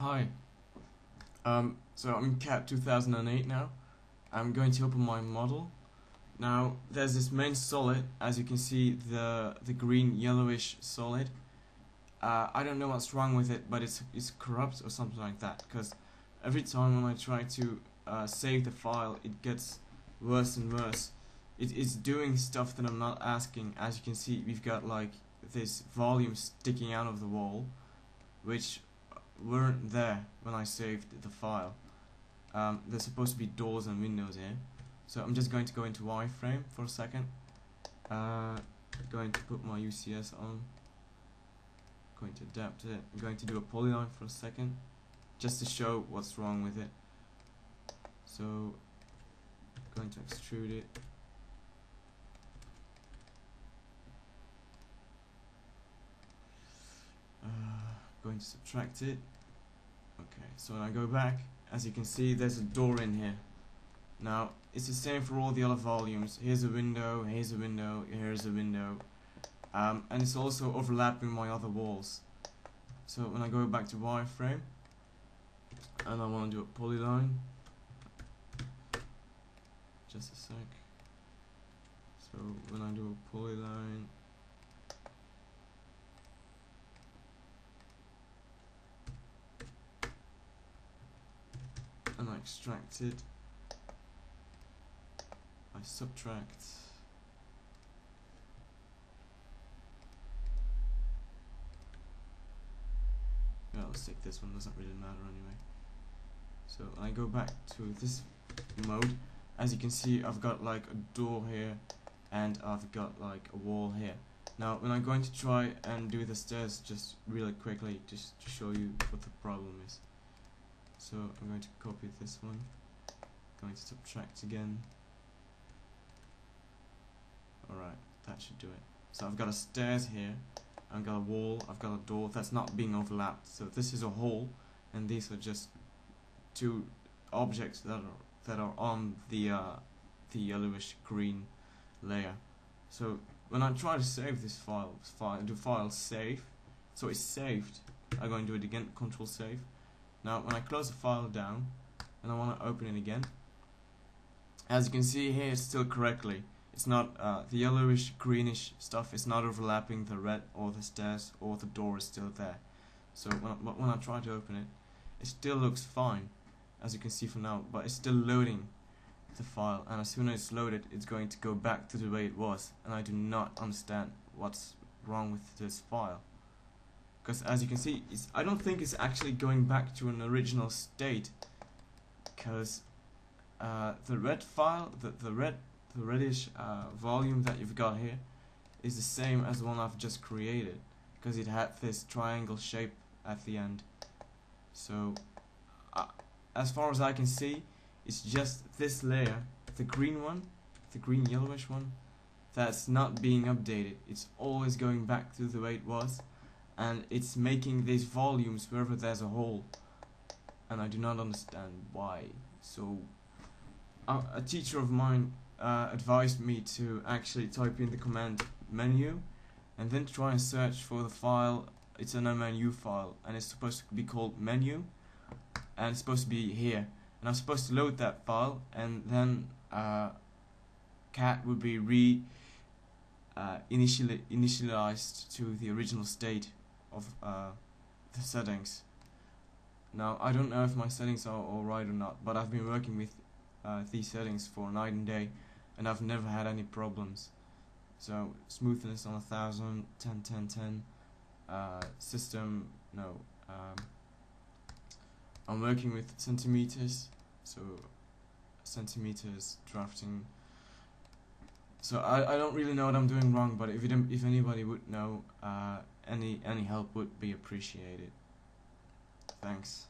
Hi, so I'm in CAT 2008 now. I'm going to open my model. Now, there's this main solid, as you can see, the green yellowish solid. I don't know what's wrong with it, but it's corrupt or something like that, because every time when I try to save the file, it gets worse and worse. It's doing stuff that I'm not asking. As you can see, we've got like this volume sticking out of the wall, which weren't there when I saved the file. There's supposed to be doors and windows here, so I'm just going to go into wireframe for a second. Going to put my UCS on, going to adapt it. I'm going to do a polyline for a second just to show what's wrong with it. So going to extrude it. Going to subtract it. Okay, so when I go back, as you can see, there's a door in here. Now, it's the same for all the other volumes. Here's a window, here's a window, here's a window. And it's also overlapping my other walls. So when I go back to wireframe, and I want to do a polyline, just a sec. So when I do a polyline, and I extract it, I subtract, well, let's take this one, doesn't really matter anyway. So I go back to this mode. As you can see, I've got like a door here and I've got like a wall here. Now when I'm going to try and do the stairs just really quickly, just to show you what the problem is. So I'm going to copy this one, going to subtract again. Alright, that should do it. So I've got a stairs here, I've got a wall, I've got a door that's not being overlapped. So this is a hole, and these are just two objects that are on the yellowish green layer. So when I try to save this file, do file save, so it's saved. I'm going to do it again, Control save. Now when I close the file down and I want to open it again, as you can see here, it's still correctly. It's not the yellowish greenish stuff is not overlapping the red or the stairs, or the door is still there. So when I try to open it, it still looks fine, as you can see for now, but it's still loading the file, and as soon as it's loaded, it's going to go back to the way it was, and I do not understand what's wrong with this file. Because as you can see, I don't think it's actually going back to an original state, because the red file, the reddish volume that you've got here is the same as the one I've just created, because it had this triangle shape at the end. So as far as I can see, it's just this layer, the green one, the green yellowish one, that's not being updated. It's always going back to the way it was, and it's making these volumes wherever there's a hole, and I do not understand why. So a teacher of mine advised me to actually type in the command menu and then try and search for the file. It's an menu file, and it's supposed to be called menu, and it's supposed to be here, and I'm supposed to load that file, and then cat would be initialized to the original state of the settings. Now I don't know if my settings are alright or not, but I've been working with these settings for night and day, and I've never had any problems. So smoothness on 1000, 10, 10, 10. System, no. I'm working with centimeters, so centimeters drafting. So I don't really know what I'm doing wrong, but if anybody would know, any help would be appreciated. Thanks.